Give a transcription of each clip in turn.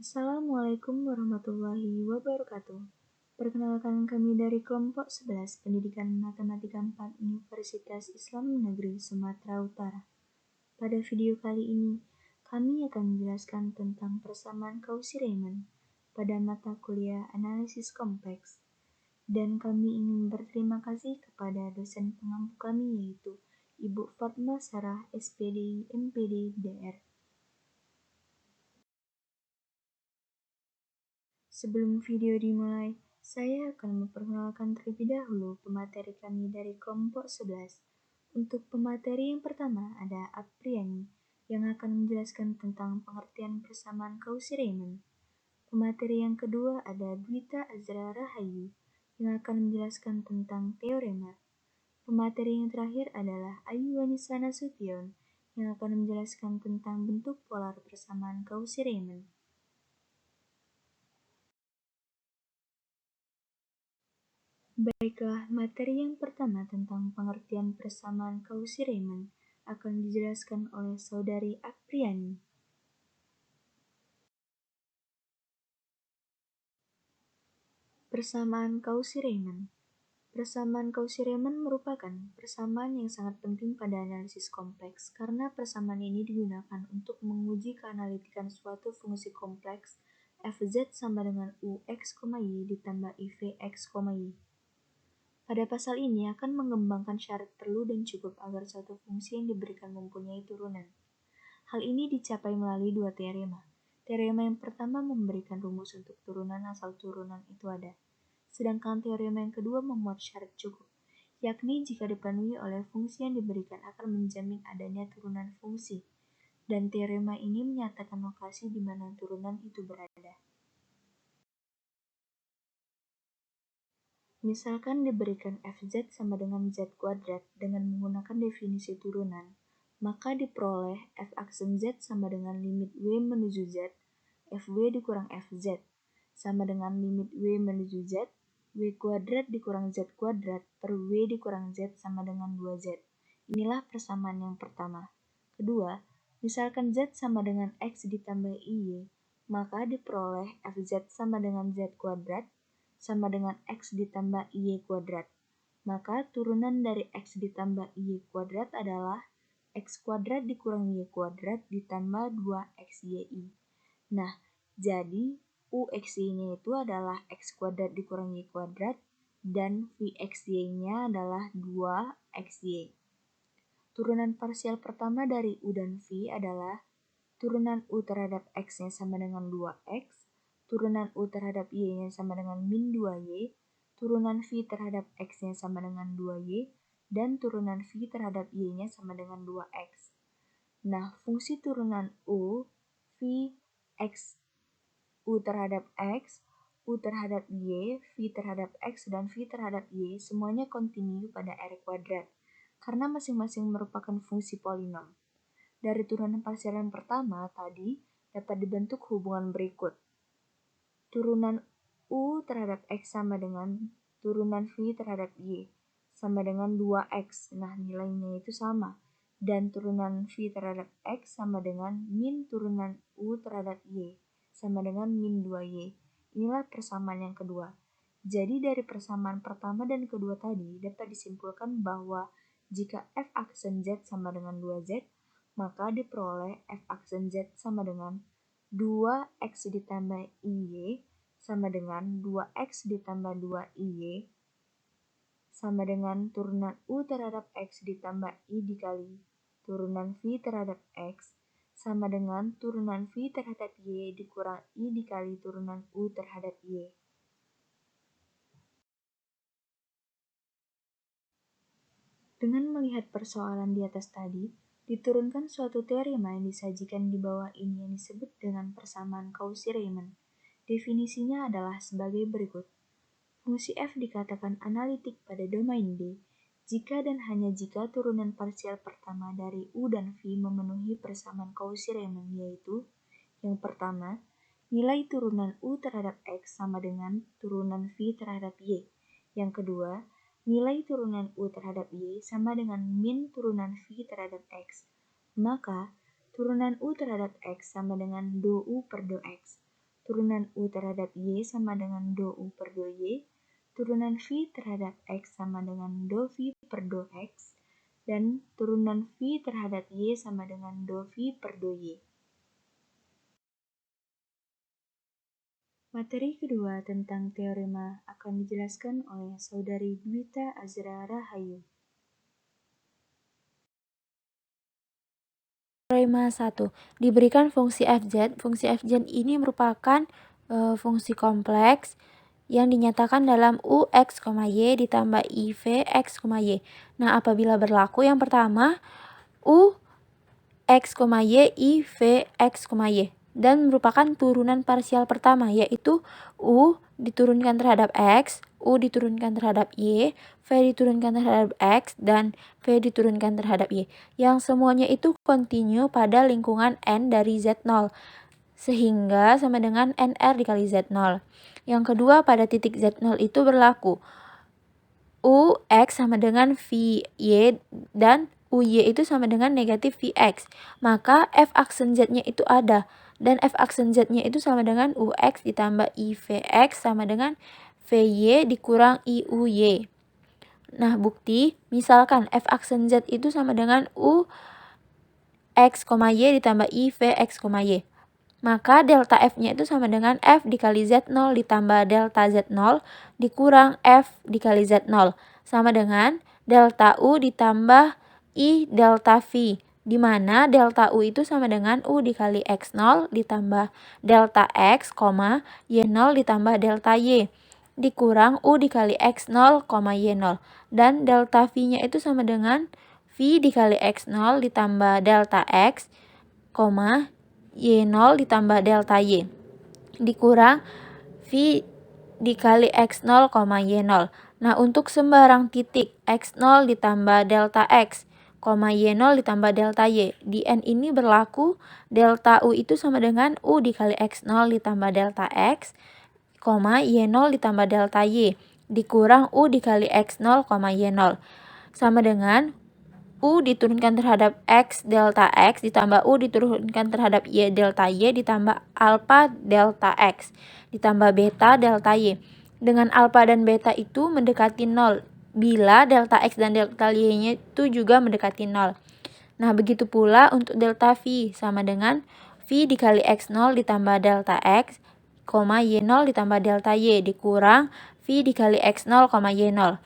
Assalamualaikum warahmatullahi wabarakatuh. Perkenalkan kami dari kelompok 11 Pendidikan Matematika 4 Universitas Islam Negeri Sumatera Utara. Pada video kali ini, kami akan menjelaskan tentang persamaan Cauchy-Riemann pada mata kuliah analisis kompleks. Dan kami ingin berterima kasih kepada dosen pengampu kami yaitu Ibu Fatma Sarah, SPD, MPD, DR. Sebelum video dimulai, saya akan memperkenalkan terlebih dahulu pemateri kami dari kelompok 11. Untuk pemateri yang pertama ada Apriani yang akan menjelaskan tentang pengertian persamaan Cauchy-Riemann. Pemateri yang kedua ada Dwita Azra Rahayu yang akan menjelaskan tentang teorema. Pemateri yang terakhir adalah Ayu Wanisa Nasution yang akan menjelaskan tentang bentuk polar persamaan Cauchy-Riemann. Baiklah, materi yang pertama tentang pengertian persamaan Cauchy-Riemann akan dijelaskan oleh Saudari Apriani. Persamaan Cauchy-Riemann. Persamaan Cauchy-Riemann merupakan persamaan yang sangat penting pada analisis kompleks karena persamaan ini digunakan untuk menguji keanalitikan suatu fungsi kompleks fz sama dengan ux, y ditambah ivx, y. Pada pasal ini akan mengembangkan syarat perlu dan cukup agar suatu fungsi yang diberikan mempunyai turunan. Hal ini dicapai melalui dua teorema. Teorema yang pertama memberikan rumus untuk turunan asal turunan itu ada. Sedangkan teorema yang kedua memuat syarat cukup, yakni jika dipenuhi oleh fungsi yang diberikan akan menjamin adanya turunan fungsi. Dan teorema ini menyatakan lokasi di mana turunan itu berada. Misalkan diberikan fz sama dengan z kuadrat dengan menggunakan definisi turunan, maka diperoleh f aksen z sama dengan limit w menuju z, fw dikurang fz, sama dengan limit w menuju z, w kuadrat dikurang z kuadrat per w dikurang z sama dengan 2z. Inilah persamaan yang pertama. Kedua, misalkan z sama dengan x ditambah iy, maka diperoleh fz sama dengan z kuadrat sama dengan x ditambah y kuadrat. Maka turunan dari x ditambah y kuadrat adalah x kuadrat dikurang y kuadrat ditambah 2xy. Nah, jadi uxy-nya itu adalah x kuadrat dikurang y kuadrat dan vxy-nya adalah 2xy. Turunan parsial pertama dari u dan v adalah turunan u terhadap x-nya sama dengan 2x, turunan u terhadap y-nya sama dengan min 2y, turunan v terhadap x-nya sama dengan 2y, dan turunan v terhadap y-nya sama dengan 2x. Nah, fungsi turunan u, v, x, u terhadap x, u terhadap y, v terhadap x, dan v terhadap y semuanya kontinu pada R kuadrat, karena masing-masing merupakan fungsi polinom. Dari turunan parsial yang pertama tadi dapat dibentuk hubungan berikut. Turunan u terhadap x sama dengan turunan v terhadap y sama dengan 2x. Nah, nilainya itu sama. Dan turunan v terhadap x sama dengan min turunan u terhadap y sama dengan min 2y. Inilah persamaan yang kedua. Jadi dari persamaan pertama dan kedua tadi dapat disimpulkan bahwa jika f aksen z sama dengan 2z, maka diperoleh f aksen z sama dengan 2x ditambah iy sama dengan 2x ditambah 2iy sama dengan turunan u terhadap x ditambah i dikali turunan v terhadap x sama dengan turunan v terhadap y dikurang i dikali turunan u terhadap y. Dengan melihat persoalan di atas tadi, diturunkan suatu teorema yang disajikan di bawah ini yang disebut dengan persamaan Cauchy-Riemann. Definisinya adalah sebagai berikut. Fungsi f dikatakan analitik pada domain D jika dan hanya jika turunan parsial pertama dari u dan v memenuhi persamaan Cauchy-Riemann, yaitu yang pertama, nilai turunan u terhadap x sama dengan turunan v terhadap y. Yang kedua, nilai turunan u terhadap y sama dengan min turunan v terhadap x. Maka, turunan u terhadap x sama dengan do u per do x. turunan U terhadap Y sama dengan do U per do Y, turunan V terhadap X sama dengan do V per do X, dan turunan V terhadap Y sama dengan do V per do Y. Materi kedua tentang teorema akan dijelaskan oleh Saudari Dwita Azra Rahayu. Teorema 1. Diberikan fungsi fz. Fungsi fz ini merupakan fungsi kompleks yang dinyatakan dalam ux, y ditambah iv x, y. Nah, apabila berlaku yang pertama ux, y, iv x, y dan merupakan turunan parsial pertama, yaitu u diturunkan terhadap x, u diturunkan terhadap y, v diturunkan terhadap x, dan v diturunkan terhadap y, yang semuanya itu kontinu pada lingkungan n dari z0, sehingga sama dengan nr dikali z0. Yang kedua, pada titik z0 itu berlaku ux sama dengan vy dan uy itu sama dengan negatif vx. Maka f aksen z-nya itu ada, dan f aksen z-nya itu sama dengan ux ditambah ivx sama dengan vy dikurang iuy. Nah, bukti, misalkan f aksen z itu sama dengan ux, y ditambah ivx, y. Maka delta f-nya itu sama dengan f dikali z0 ditambah delta z0 dikurang f dikali z0. Sama dengan delta u ditambah i delta v, di mana delta u itu sama dengan u dikali x0 ditambah delta x, y0 ditambah delta y, dikurang u dikali x0, y0. Dan delta v-nya itu sama dengan v dikali x0 ditambah delta x, y0 ditambah delta y, dikurang v dikali x0, y0. Nah, untuk sembarang titik x0 ditambah delta x, y0 ditambah delta y, di n ini berlaku delta u itu sama dengan u dikali x0 ditambah delta x, y0 ditambah delta y, dikurang u dikali x0, y0. Sama dengan u diturunkan terhadap x delta x ditambah u diturunkan terhadap y delta y ditambah alpha delta x ditambah beta delta y. Dengan alpha dan beta itu mendekati 0 bila delta x dan delta y-nya itu juga mendekati 0. Nah, begitu pula untuk delta v sama dengan v dikali x0 ditambah delta x, y0 ditambah delta y dikurang v dikali x0, y0.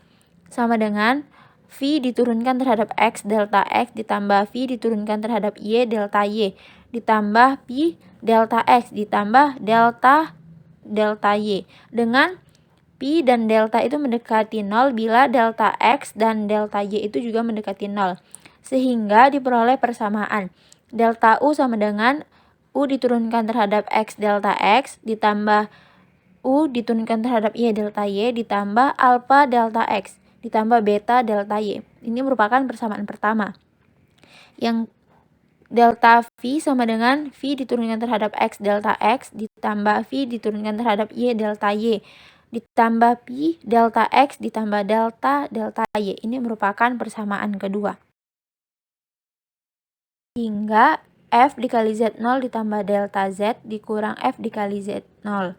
Sama dengan v diturunkan terhadap x delta x ditambah v diturunkan terhadap y delta y ditambah pi delta x ditambah delta y, dengan pi dan delta itu mendekati 0 bila delta x dan delta y itu juga mendekati 0, sehingga diperoleh persamaan delta u sama dengan u diturunkan terhadap x delta x ditambah u diturunkan terhadap y delta y ditambah alpha delta x ditambah beta delta y. Ini merupakan persamaan pertama. Yang delta v sama dengan v diturunkan terhadap x delta x ditambah v diturunkan terhadap y delta y ditambah pi delta x ditambah delta y. Ini merupakan persamaan kedua. Hingga f dikali z0 ditambah delta z dikurang f dikali z0.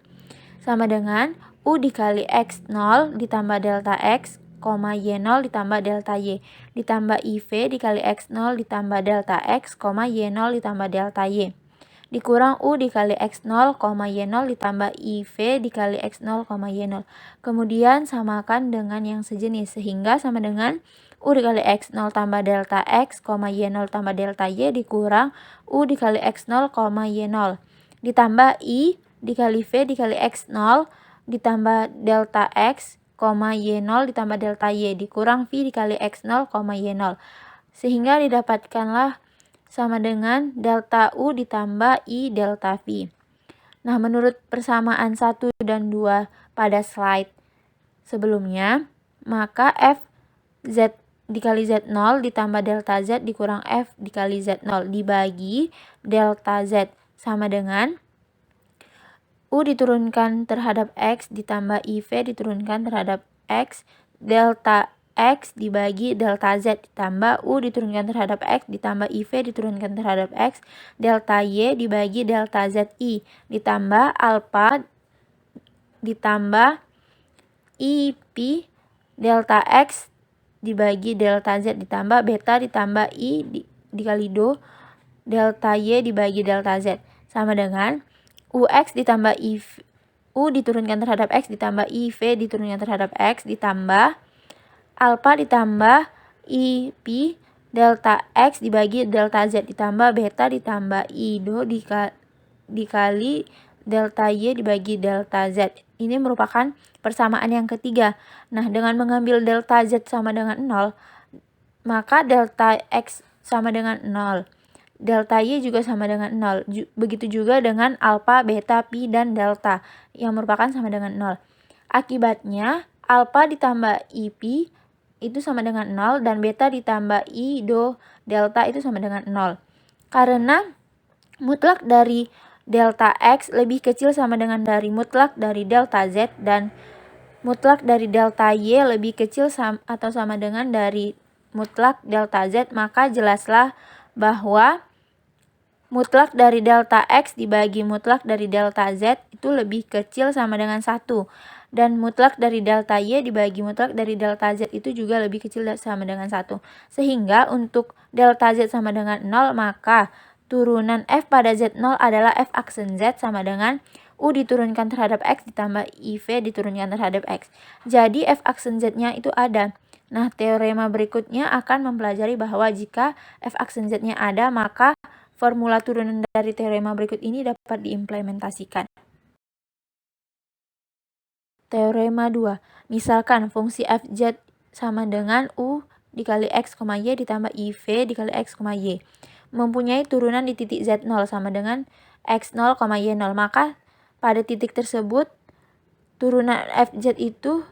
Sama dengan u dikali x0 ditambah delta x, y0 ditambah delta y, ditambah iv dikali x0 ditambah delta x, y0 ditambah delta y, dikurang u dikali x0, y0 ditambah iv dikali x0, y0. Kemudian samakan dengan yang sejenis, sehingga sama dengan u dikali x0 tambah delta x, y0 tambah delta y dikurang u dikali x0, y0, ditambah i dikali v dikali x0 ditambah delta x, y0 ditambah delta y dikurang v dikali x0, y0. Sehingga didapatkanlah sama dengan delta u ditambah i delta v. Nah, menurut persamaan 1 dan 2 pada slide sebelumnya, maka f z dikali z0 ditambah delta z dikurang f dikali z0 dibagi delta z sama dengan u diturunkan terhadap x ditambah iv diturunkan terhadap x delta X dibagi delta Z ditambah U diturunkan terhadap X ditambah IV diturunkan terhadap X delta Y dibagi delta ZI ditambah alpha ditambah IP delta X dibagi delta Z ditambah beta ditambah I dikali do delta Y dibagi delta Z sama dengan UX ditambah U diturunkan terhadap X ditambah IV diturunkan terhadap X ditambah alpha ditambah IP delta X dibagi delta Z ditambah beta ditambah I do dikali delta Y dibagi delta Z. Ini merupakan persamaan yang ketiga. Nah, dengan mengambil delta Z sama dengan 0, maka delta X sama dengan 0. Delta Y juga sama dengan 0. Begitu juga dengan alpha, beta, pi, dan delta yang merupakan sama dengan 0. Akibatnya, alpha ditambah IP itu sama dengan 0 dan beta ditambah I, do, delta itu sama dengan 0. Karena mutlak dari delta X lebih kecil sama dengan dari mutlak dari delta Z dan mutlak dari delta Y lebih kecil atau sama dengan dari mutlak delta Z, maka jelaslah bahwa mutlak dari delta X dibagi mutlak dari delta Z itu lebih kecil sama dengan 1. Dan mutlak dari delta Y dibagi mutlak dari delta Z itu juga lebih kecil sama dengan 1. Sehingga untuk delta Z sama dengan 0, maka turunan F pada Z0 adalah F aksen Z sama dengan U diturunkan terhadap X ditambah IV diturunkan terhadap X. Jadi F aksen Z-nya itu ada. Nah, teorema berikutnya akan mempelajari bahwa jika F aksen Z-nya ada, maka formula turunan dari teorema berikut ini dapat diimplementasikan. Teorema 2. Misalkan fungsi fz sama dengan U dikali X, Y ditambah IV dikali X, Y. Mempunyai turunan di titik Z0 sama dengan X0, Y0. Maka pada titik tersebut turunan fz itu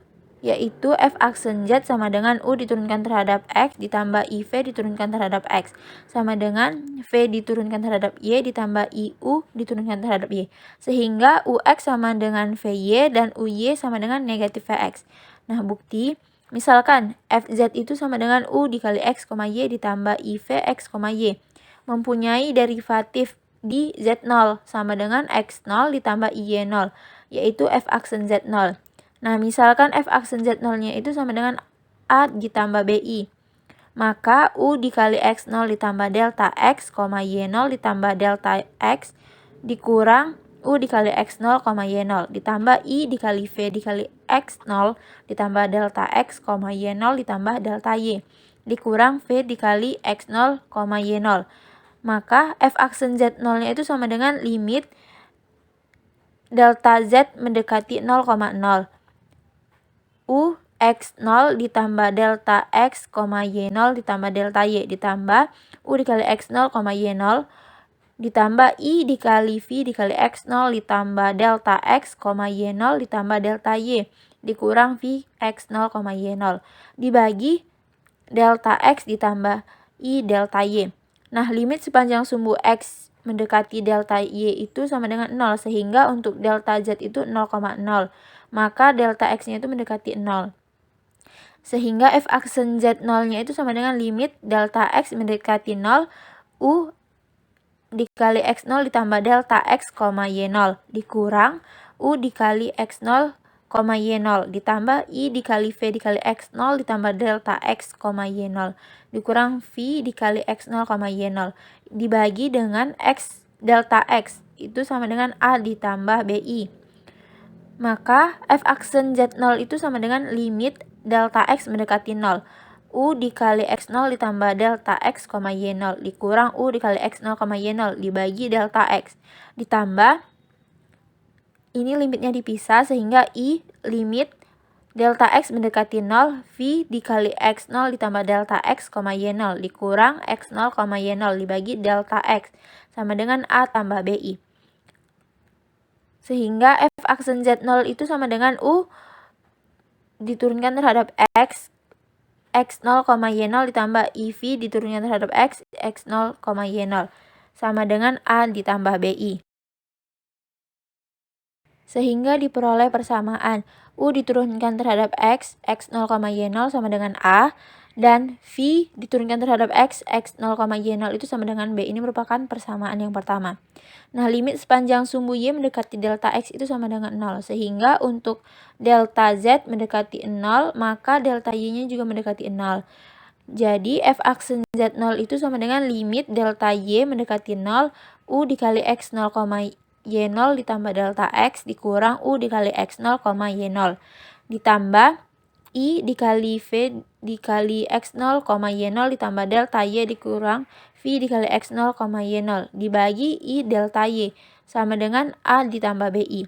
yaitu F aksen Z sama dengan U diturunkan terhadap X ditambah IV diturunkan terhadap X sama dengan V diturunkan terhadap Y ditambah IU diturunkan terhadap Y. Sehingga UX sama dengan VY dan UY sama dengan negatif VX. Nah, bukti misalkan FZ itu sama dengan U dikali X, Y ditambah IV X, Y. Mempunyai derivatif di Z0 sama dengan X0 ditambah Y0 yaitu F aksen Z0. Nah, misalkan F aksen Z0-nya itu sama dengan A ditambah BI. Maka U dikali X0 ditambah delta X, Y0 ditambah delta X dikurang U dikali X0, Y0 ditambah I dikali V dikali X0 ditambah delta X, Y0 ditambah delta Y dikurang V dikali X0, Y0. Maka F aksen Z0-nya itu sama dengan limit delta Z mendekati 0,0. U X0 ditambah delta X, Y0 ditambah delta Y ditambah U dikali X0, Y0 ditambah I dikali V dikali X0 ditambah delta X, Y0 ditambah delta Y dikurang V X0, Y0 dibagi delta X ditambah I delta Y. Nah, limit sepanjang sumbu X mendekati delta Y itu sama dengan 0 sehingga untuk delta Z itu 0,0. Maka delta X-nya itu mendekati 0. Sehingga F aksen Z0-nya itu sama dengan limit delta X mendekati 0 U dikali X0 ditambah delta X, Y0 dikurang U dikali X0, Y0 ditambah I dikali V dikali X0 ditambah delta X, Y0 dikurang V dikali X0, Y0 dibagi dengan X delta X itu sama dengan A ditambah BI. Maka F aksen Z0 itu sama dengan limit delta X mendekati 0. U dikali X0 ditambah delta X, Y0 dikurang U dikali X0, Y0 dibagi delta X. Ditambah, ini limitnya dipisah sehingga I limit delta X mendekati 0, V dikali X0 ditambah delta X, Y0 dikurang X0, Y0 dibagi delta X sama dengan A tambah BI. Sehingga F aksen Z0 itu sama dengan U diturunkan terhadap X, X0, Y0 ditambah IV diturunkan terhadap X, X0, Y0 sama dengan A ditambah BI. sehingga diperoleh persamaan U diturunkan terhadap X 0, Y0 sama dengan A, dan V diturunkan terhadap X 0, Y0 itu sama dengan B. Ini merupakan persamaan yang pertama. Nah, limit sepanjang sumbu Y mendekati delta X itu sama dengan 0, sehingga untuk delta Z mendekati 0, maka delta Y-nya juga mendekati 0. Jadi, f aksen Z0 itu sama dengan limit delta Y mendekati 0, U dikali X 0, Y0 ditambah delta X dikurang U dikali X 0, Y0 ditambah I dikali V dikali X 0, Y0 ditambah delta Y dikurang V dikali X 0, Y0 dibagi I delta Y sama dengan A ditambah BI.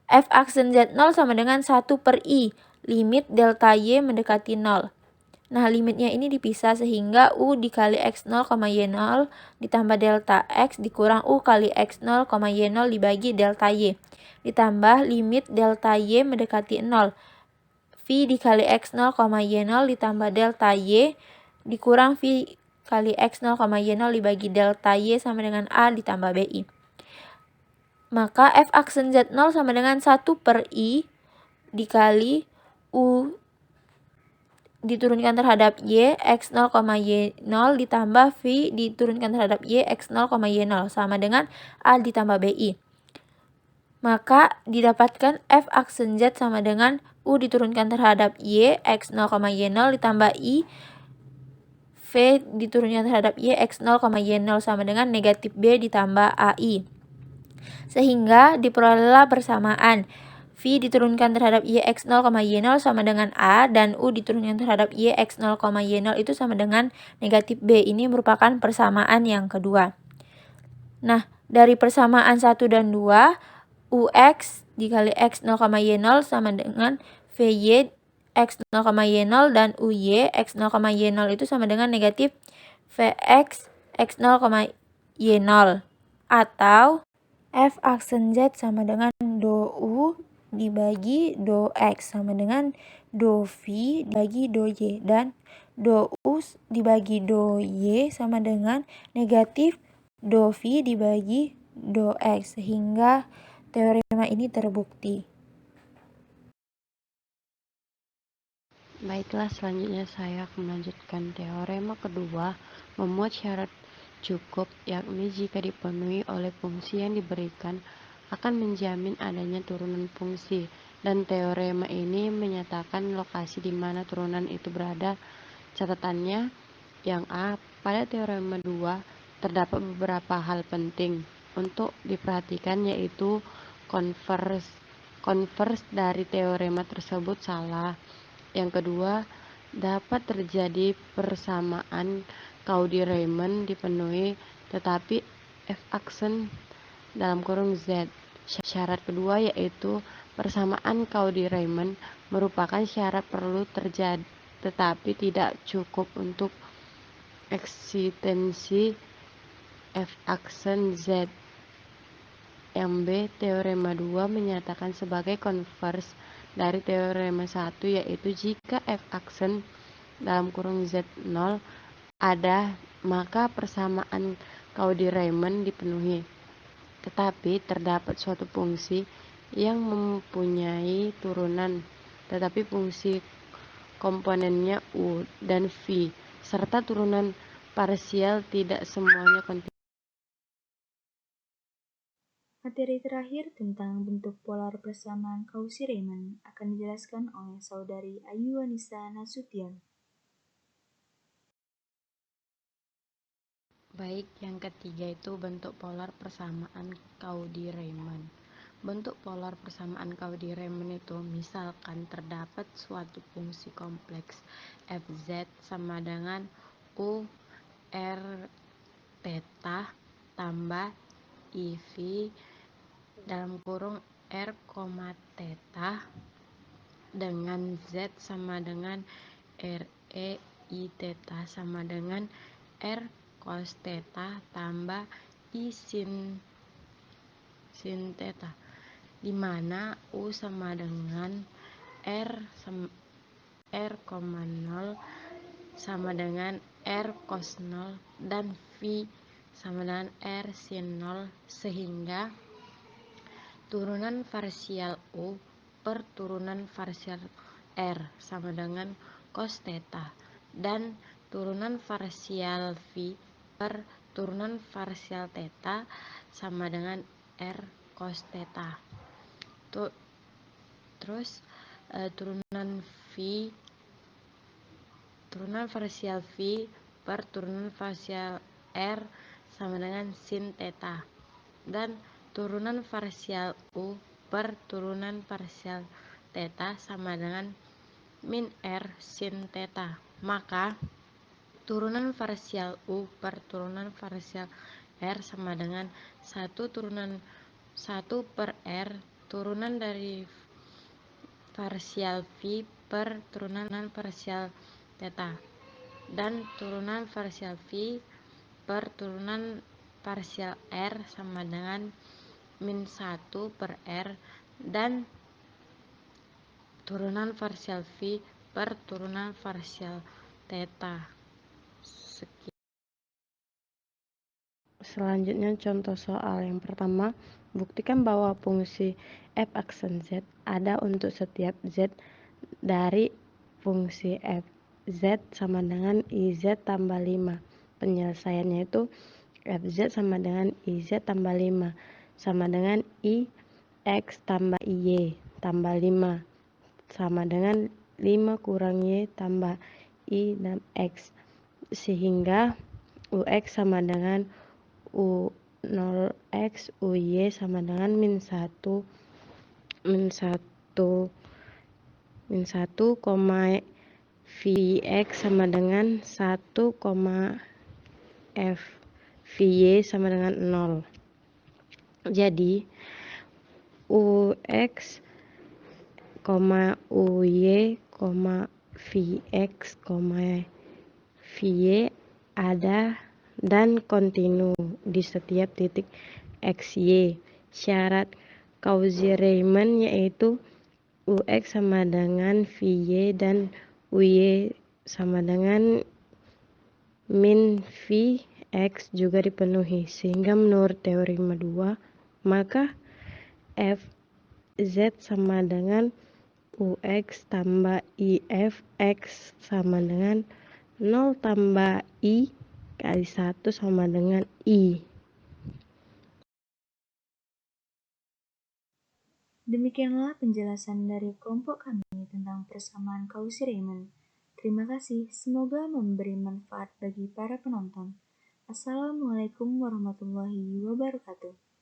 F aksen Z0 sama dengan 1 per I, limit delta Y mendekati 0. Nah, limitnya ini dipisah sehingga U dikali X 0, Y0 ditambah delta X dikurang U kali X 0, Y0 dibagi delta Y. Ditambah limit delta Y mendekati 0. V dikali X 0, Y0 ditambah delta Y dikurang V kali X 0, Y0 dibagi delta Y sama dengan A ditambah BI. Maka F aksen Z0 sama dengan 1 per I dikali U diturunkan terhadap Y X 0, Y0 ditambah V diturunkan terhadap Y X 0, Y0 sama dengan A ditambah BI. Maka didapatkan F aksen Z sama dengan U diturunkan terhadap Y X 0, Y0 ditambah I V diturunkan terhadap Y X 0, Y0 sama dengan negatif B ditambah AI. Sehingga diperolehlah persamaan V diturunkan terhadap Y X 0, Y0 sama dengan A, dan U diturunkan terhadap Y X 0, Y0 itu sama dengan negatif B. Ini merupakan persamaan yang kedua. Nah, dari persamaan 1 dan 2, UX dikali X 0, Y0 sama dengan VY X 0, Y0 dan UY X 0, Y0 itu sama dengan negatif VX X 0, Y0. Atau F aksen Z sama dengan do U dibagi do X sama dengan do V dibagi do Y, dan do U dibagi do Y sama dengan negatif do V dibagi do X, sehingga teorema ini terbukti. Baiklah, selanjutnya saya akan melanjutkan teorema kedua, memuat syarat cukup, yakni jika dipenuhi oleh fungsi yang diberikan akan menjamin adanya turunan fungsi, dan teorema ini menyatakan lokasi di mana turunan itu berada. Catatannya, yang A, pada teorema 2 terdapat beberapa hal penting untuk diperhatikan, yaitu converse dari teorema tersebut salah. Yang kedua, dapat terjadi persamaan Cauchy-Riemann dipenuhi, tetapi F aksen dalam kurung Z. Syarat kedua yaitu persamaan Cauchy-Riemann merupakan syarat perlu terjadi, tetapi tidak cukup untuk eksistensi F aksen Z. Yang B, teorema 2 menyatakan sebagai converse dari teorema 1, yaitu jika F aksen dalam kurung Z0 ada, maka persamaan Cauchy-Riemann dipenuhi. Tetapi terdapat suatu fungsi yang mempunyai turunan, tetapi fungsi komponennya U dan V, serta turunan parsial tidak semuanya kontinu. Materi terakhir tentang bentuk polar persamaan Cauchy-Riemann akan dijelaskan oleh Saudari Ayu Wanisa Nasution. Baik, yang ketiga itu bentuk polar persamaan Cauchy-Riemann. Bentuk polar persamaan Cauchy-Riemann itu misalkan terdapat suatu fungsi kompleks Fz sama dengan U R theta tambah IV dalam kurung R, theta dengan Z sama dengan RE I theta sama dengan R cos theta tambah I sin theta, di mana U sama dengan R, 0 sama dengan R cos 0 dan V sama dengan R sin 0, sehingga turunan parsial U per turunan parsial R sama dengan cos theta, dan turunan parsial V per turunan parsial theta sama dengan R cos theta. Terus turunan parsial V per turunan parsial R sama dengan sin theta, dan turunan parsial U per turunan parsial theta sama dengan min R sin theta. Maka turunan parsial U per turunan parsial R sama dengan 1 per R turunan dari parsial V per turunan parsial theta, dan turunan parsial V per turunan parsial R sama dengan min 1 per R, dan turunan parsial V per turunan parsial theta. Selanjutnya contoh soal yang pertama, buktikan bahwa fungsi f aksen Z ada untuk setiap Z dari fungsi f. Z sama dengan IZ tambah 5. Penyelesaiannya itu FZ sama dengan IZ tambah 5 sama dengan IX tambah IY tambah 5 sama dengan 5 kurang Y tambah I dan X, sehingga UX sama dengan U0X UY sama dengan min 1, Vx sama dengan 1, F Vy sama dengan 0. Jadi UX, UY, Vx, Vy ada dan kontinu di setiap titik XY. Syarat Cauchy-Riemann yaitu UX sama dengan Vy dan UY sama dengan min Vx juga dipenuhi, sehingga menurut teorema 2 maka Fz sama dengan UX tambah IFX sama dengan 0 tambah I kali 1 sama dengan I. Demikianlah penjelasan dari kelompok kami tentang persamaan Cauchy-Riemann. Terima kasih, semoga memberi manfaat bagi para penonton. Assalamualaikum warahmatullahi wabarakatuh.